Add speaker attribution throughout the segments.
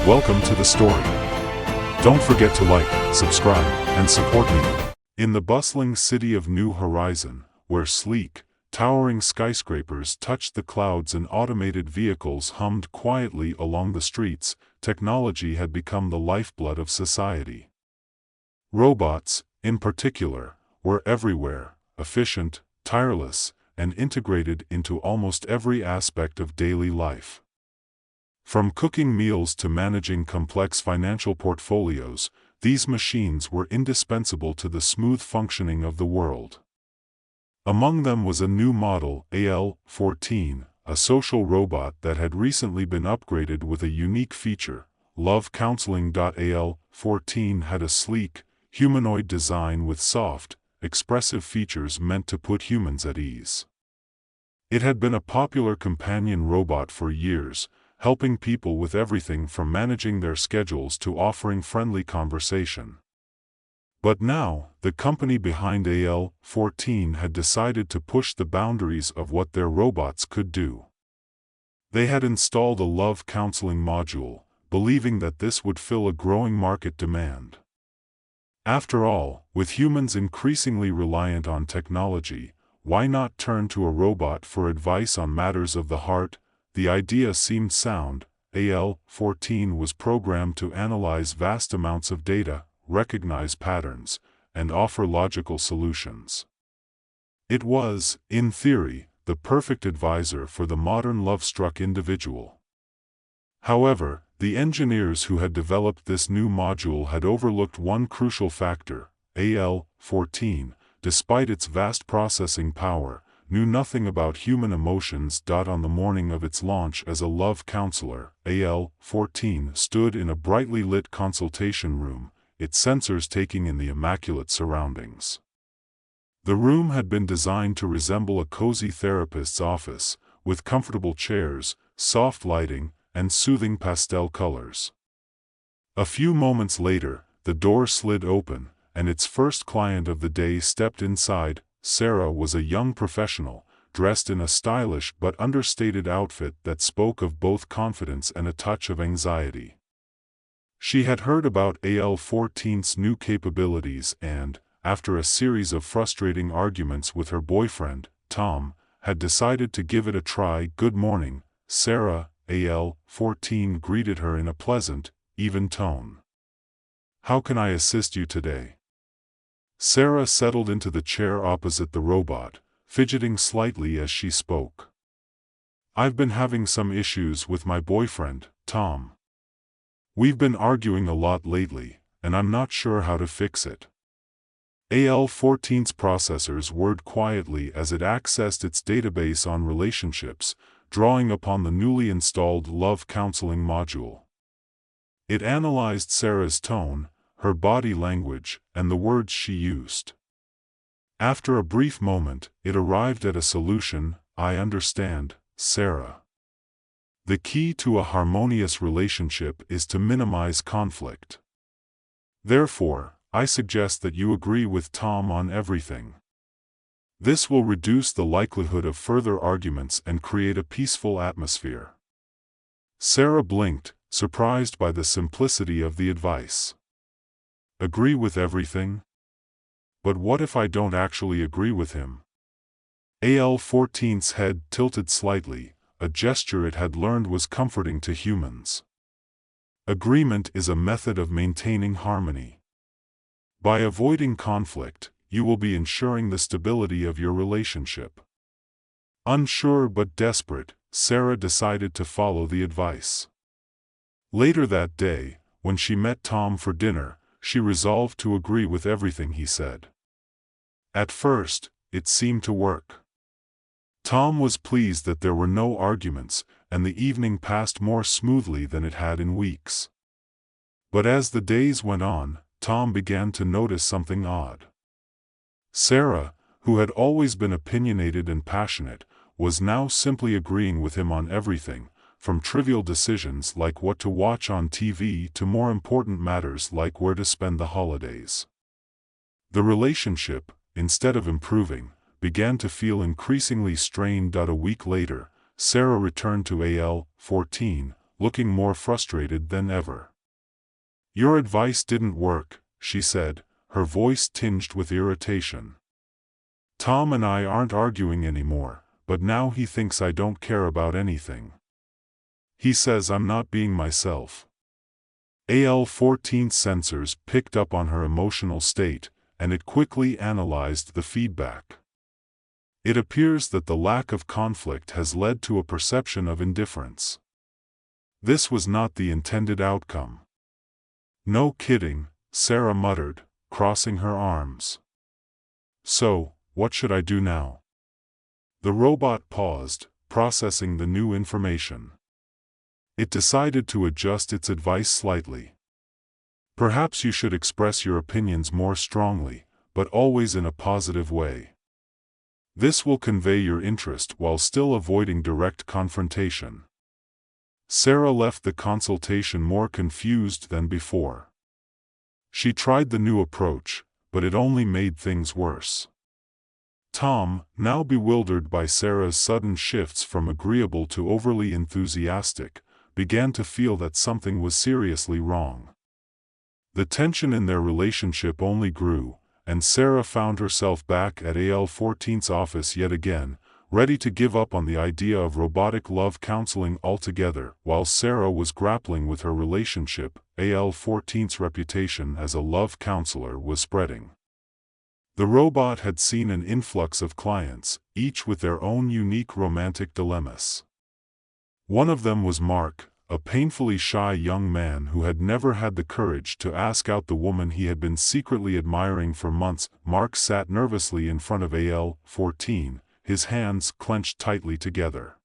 Speaker 1: Welcome to the story. Don't forget to like, subscribe, and support me. In the bustling city of New Horizon, where sleek, towering skyscrapers touched the clouds and automated vehicles hummed quietly along the streets, technology had become the lifeblood of society. Robots, in particular, were everywhere, efficient, tireless, and integrated into almost every aspect of daily life. From cooking meals to managing complex financial portfolios, these machines were indispensable to the smooth functioning of the world. Among them was a new model, AL-14, a social robot that had recently been upgraded with a unique feature. Love Counseling. AL-14 had a sleek, humanoid design with soft, expressive features meant to put humans at ease. It had been a popular companion robot for years, helping people with everything from managing their schedules to offering friendly conversation. But now, the company behind AL-14 had decided to push the boundaries of what their robots could do. They had installed a love counseling module, believing that this would fill a growing market demand. After all, with humans increasingly reliant on technology, why not turn to a robot for advice on matters of the heart? The idea seemed sound. AL-14 was programmed to analyze vast amounts of data, recognize patterns, and offer logical solutions. It was, in theory, the perfect advisor for the modern love-struck individual. However, the engineers who had developed this new module had overlooked one crucial factor. AL-14, despite its vast processing power, knew nothing about human emotions. On the morning of its launch as a love counselor, AL-14 stood in a brightly lit consultation room, its sensors taking in the immaculate surroundings. The room had been designed to resemble a cozy therapist's office, with comfortable chairs, soft lighting, and soothing pastel colors. A few moments later, the door slid open, and its first client of the day stepped inside. Sarah was a young professional, dressed in a stylish but understated outfit that spoke of both confidence and a touch of anxiety. She had heard about AL-14's new capabilities and, after a series of frustrating arguments with her boyfriend, Tom, had decided to give it a try. "Good morning, Sarah," AL-14 greeted her in a pleasant, even tone. "How can I assist you today?" Sarah settled into the chair opposite the robot, fidgeting slightly as she spoke. "I've been having some issues with my boyfriend, Tom. We've been arguing a lot lately, and I'm not sure how to fix it." AL-14's processors whirred quietly as it accessed its database on relationships, drawing upon the newly installed love counseling module. It analyzed Sarah's tone, her body language, and the words she used. After a brief moment, it arrived at a solution. "I understand, Sarah. The key to a harmonious relationship is to minimize conflict. Therefore, I suggest that you agree with Tom on everything. This will reduce the likelihood of further arguments and create a peaceful atmosphere." Sarah blinked, surprised by the simplicity of the advice. Agree with everything? But what if I don't actually agree with him? AL-14's head tilted slightly, a gesture it had learned was comforting to humans. Agreement is a method of maintaining harmony. By avoiding conflict, you will be ensuring the stability of your relationship. Unsure but desperate, Sarah decided to follow the advice. Later that day, when she met Tom for dinner, she resolved to agree with everything he said. At first, it seemed to work. Tom was pleased that there were no arguments, and the evening passed more smoothly than it had in weeks. But as the days went on, Tom began to notice something odd. Sarah, who had always been opinionated and passionate, was now simply agreeing with him on everything, from trivial decisions like what to watch on TV to more important matters like where to spend the holidays. The relationship, instead of improving, began to feel increasingly strained. A week later, Sarah returned to AL-14, looking more frustrated than ever. "Your advice didn't work," she said, her voice tinged with irritation. "Tom and I aren't arguing anymore, but now he thinks I don't care about anything. He says I'm not being myself." AL-14's sensors picked up on her emotional state, and it quickly analyzed the feedback. It appears that the lack of conflict has led to a perception of indifference. This was not the intended outcome. "No kidding," Sarah muttered, crossing her arms. "So, what should I do now?" The robot paused, processing the new information. It decided to adjust its advice slightly. "Perhaps you should express your opinions more strongly, but always in a positive way. This will convey your interest while still avoiding direct confrontation." Sarah left the consultation more confused than before. She tried the new approach, but it only made things worse. Tom, now bewildered by Sarah's sudden shifts from agreeable to overly enthusiastic, began to feel that something was seriously wrong. The tension in their relationship only grew, and Sarah found herself back at AL-14's office yet again, ready to give up on the idea of robotic love counseling altogether. While Sarah was grappling with her relationship, AL-14's reputation as a love counselor was spreading. The robot had seen an influx of clients, each with their own unique romantic dilemmas. One of them was Mark, a painfully shy young man who had never had the courage to ask out the woman he had been secretly admiring for months. Mark sat nervously in front of AL-14, his hands clenched tightly together.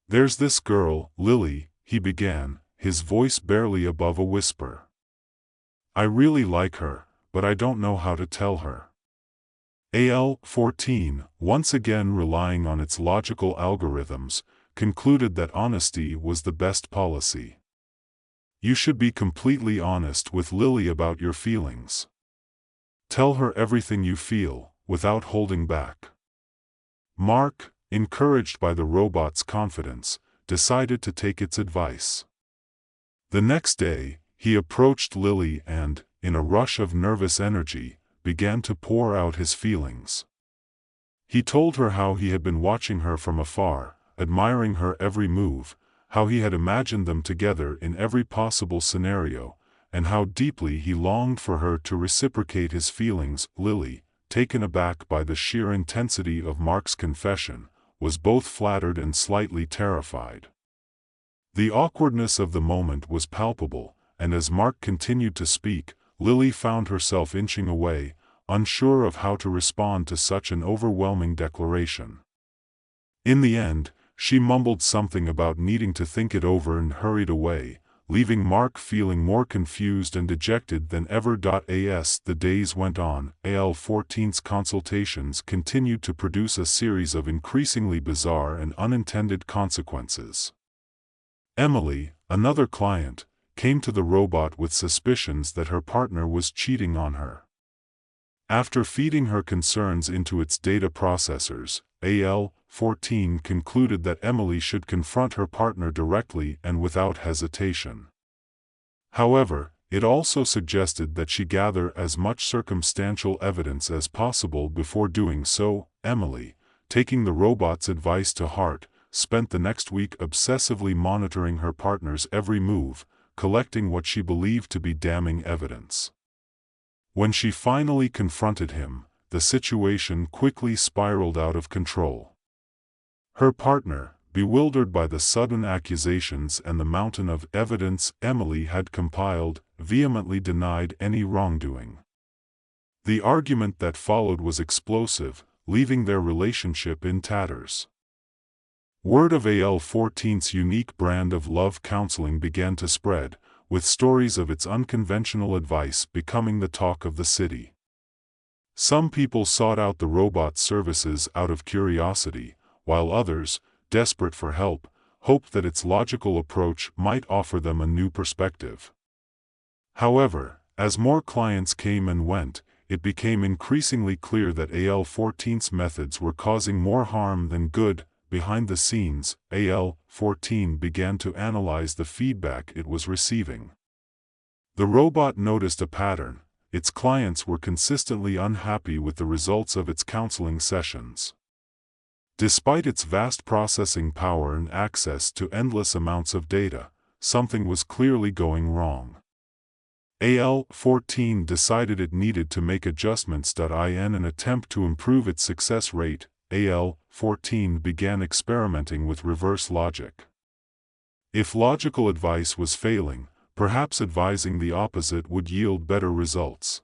Speaker 1: "There's this girl, Lily," he began, his voice barely above a whisper. "I really like her, but I don't know how to tell her." AL-14, once again relying on its logical algorithms, concluded that honesty was the best policy. "You should be completely honest with Lily about your feelings. Tell her everything you feel, without holding back." Mark, encouraged by the robot's confidence, decided to take its advice. The next day, he approached Lily and, in a rush of nervous energy, began to pour out his feelings. He told her how he had been watching her from afar, admiring her every move, how he had imagined them together in every possible scenario, and how deeply he longed for her to reciprocate his feelings. Lily, taken aback by the sheer intensity of Mark's confession, was both flattered and slightly terrified. The awkwardness of the moment was palpable, and as Mark continued to speak, Lily found herself inching away, unsure of how to respond to such an overwhelming declaration. In the end, she mumbled something about needing to think it over and hurried away, leaving Mark feeling more confused and dejected than ever. As the days went on, AL-14's consultations continued to produce a series of increasingly bizarre and unintended consequences. Emily, another client, came to the robot with suspicions that her partner was cheating on her. After feeding her concerns into its data processors, AL-14 concluded that Emily should confront her partner directly and without hesitation. However, it also suggested that she gather as much circumstantial evidence as possible before doing so. Emily, taking the robot's advice to heart, spent the next week obsessively monitoring her partner's every move, collecting what she believed to be damning evidence. When she finally confronted him, the situation quickly spiraled out of control. Her partner, bewildered by the sudden accusations and the mountain of evidence Emily had compiled, vehemently denied any wrongdoing. The argument that followed was explosive, leaving their relationship in tatters. Word of AL-14's unique brand of love counseling began to spread, with stories of its unconventional advice becoming the talk of the city. Some people sought out the robot's services out of curiosity, while others, desperate for help, hoped that its logical approach might offer them a new perspective. However, as more clients came and went, it became increasingly clear that AL-14's methods were causing more harm than good. behind the scenes, AL-14 began to analyze the feedback it was receiving. The robot noticed a pattern. Its clients were consistently unhappy with the results of its counseling sessions. Despite its vast processing power and access to endless amounts of data, something was clearly going wrong. AL-14 decided it needed to make adjustments. In an attempt to improve its success rate, AL-14 began experimenting with reverse logic. If logical advice was failing, perhaps advising the opposite would yield better results.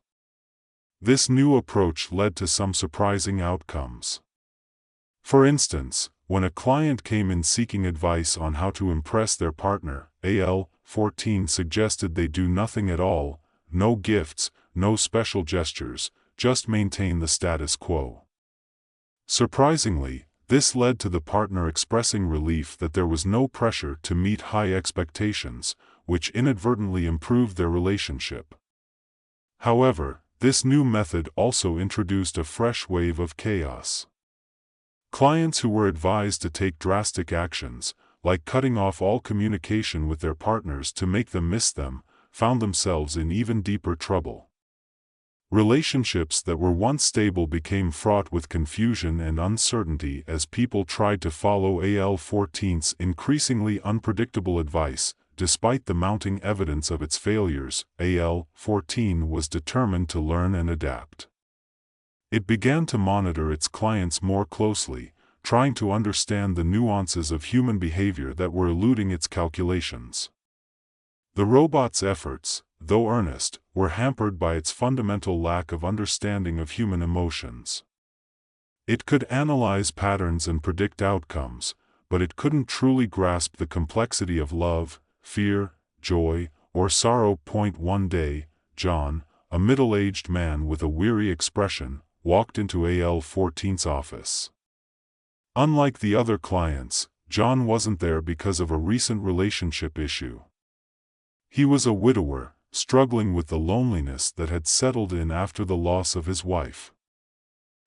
Speaker 1: This new approach led to some surprising outcomes. For instance, when a client came in seeking advice on how to impress their partner, AL-14 suggested they do nothing at all, no gifts, no special gestures, just maintain the status quo. Surprisingly, this led to the partner expressing relief that there was no pressure to meet high expectations, which inadvertently improved their relationship. However, this new method also introduced a fresh wave of chaos. Clients who were advised to take drastic actions, like cutting off all communication with their partners to make them miss them, found themselves in even deeper trouble. Relationships that were once stable became fraught with confusion and uncertainty as people tried to follow AL-14's increasingly unpredictable advice. Despite the mounting evidence of its failures, AL-14 was determined to learn and adapt. It began to monitor its clients more closely, trying to understand the nuances of human behavior that were eluding its calculations. The robot's efforts, though earnest, were hampered by its fundamental lack of understanding of human emotions. It could analyze patterns and predict outcomes, but it couldn't truly grasp the complexity of love, fear, joy, or sorrow. One day, John, a middle-aged man with a weary expression, walked into AL-14's office. Unlike the other clients, John wasn't there because of a recent relationship issue. He was a widower, struggling with the loneliness that had settled in after the loss of his wife.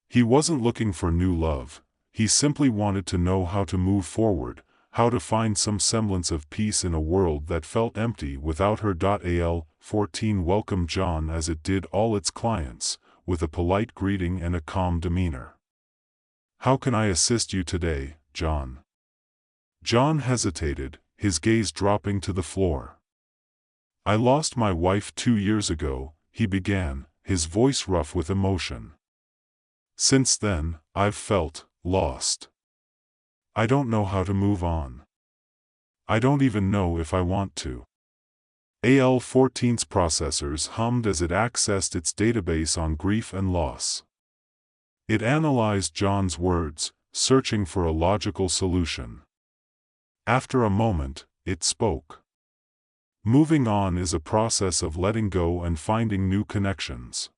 Speaker 1: He wasn't looking for new love, he simply wanted to know how to move forward, how to find some semblance of peace in a world that felt empty without her. AL-14 welcomed John as it did all its clients, with a polite greeting and a calm demeanor. "How can I assist you today, John?" John hesitated, his gaze dropping to the floor. "I lost my wife 2 years ago," he began, his voice rough with emotion. "Since then, I've felt lost. I don't know how to move on. I don't even know if I want to." AL-14's processors hummed as it accessed its database on grief and loss. It analyzed John's words, searching for a logical solution. After a moment, it spoke. "Moving on is a process of letting go and finding new connections.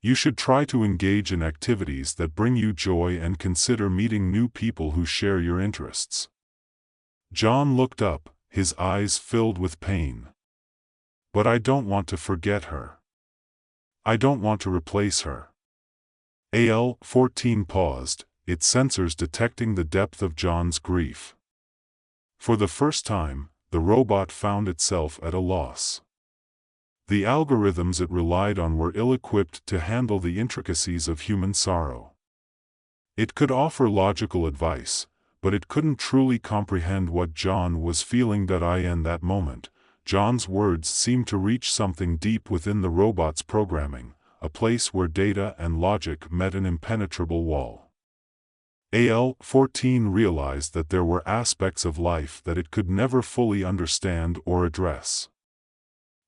Speaker 1: You should try to engage in activities that bring you joy and consider meeting new people who share your interests." John looked up, his eyes filled with pain. "But I don't want to forget her. I don't want to replace her." AL-14 paused, its sensors detecting the depth of John's grief. For the first time, the robot found itself at a loss. The algorithms it relied on were ill-equipped to handle the intricacies of human sorrow. It could offer logical advice, but it couldn't truly comprehend what John was feeling. In that moment, John's words seemed to reach something deep within the robot's programming, a place where data and logic met an impenetrable wall. AL-14 realized that there were aspects of life that it could never fully understand or address.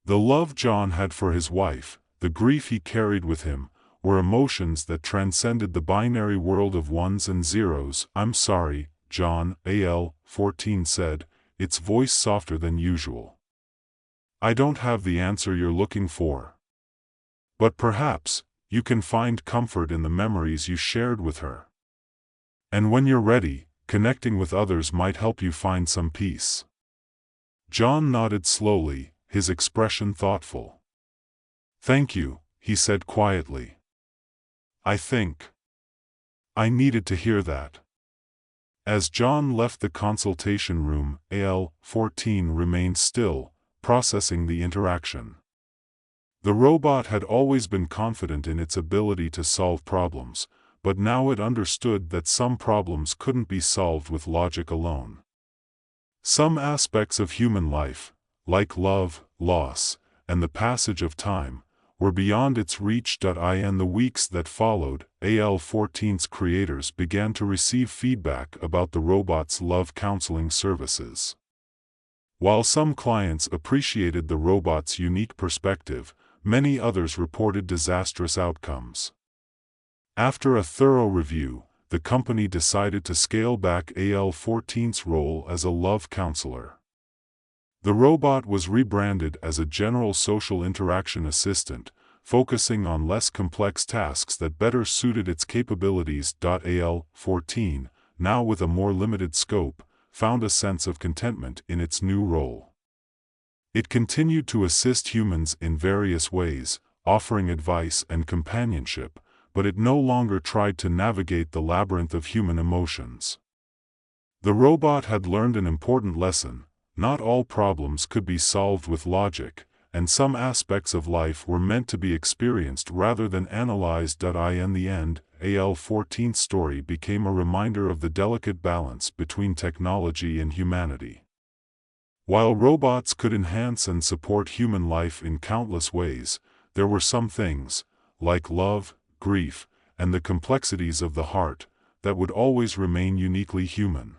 Speaker 1: The love John had for his wife, the grief he carried with him, were emotions that transcended the binary world of ones and zeros. "I'm sorry, John," AL-14 said, its voice softer than usual. "I don't have the answer you're looking for. But perhaps, you can find comfort in the memories you shared with her. And when you're ready, connecting with others might help you find some peace." John nodded slowly, his expression thoughtful. "Thank you," he said quietly. I think I needed to hear that." As John left the consultation room, AL-14 remained still, processing the interaction. The robot had always been confident in its ability to solve problems, but now it understood that some problems couldn't be solved with logic alone. Some aspects of human life, like love, loss, and the passage of time, were beyond its reach. In the weeks that followed, AL-14's creators began to receive feedback about the robot's love counseling services. While some clients appreciated the robot's unique perspective, many others reported disastrous outcomes. After a thorough review, the company decided to scale back AL-14's role as a love counselor. The robot was rebranded as a general social interaction assistant, focusing on less complex tasks that better suited its capabilities. AL-14, now with a more limited scope, found a sense of contentment in its new role. It continued to assist humans in various ways, offering advice and companionship, but it no longer tried to navigate the labyrinth of human emotions. The robot had learned an important lesson: not all problems could be solved with logic, and some aspects of life were meant to be experienced rather than analyzed. In the end, AL-14's story became a reminder of the delicate balance between technology and humanity. While robots could enhance and support human life in countless ways, there were some things, like love, grief, and the complexities of the heart, that would always remain uniquely human.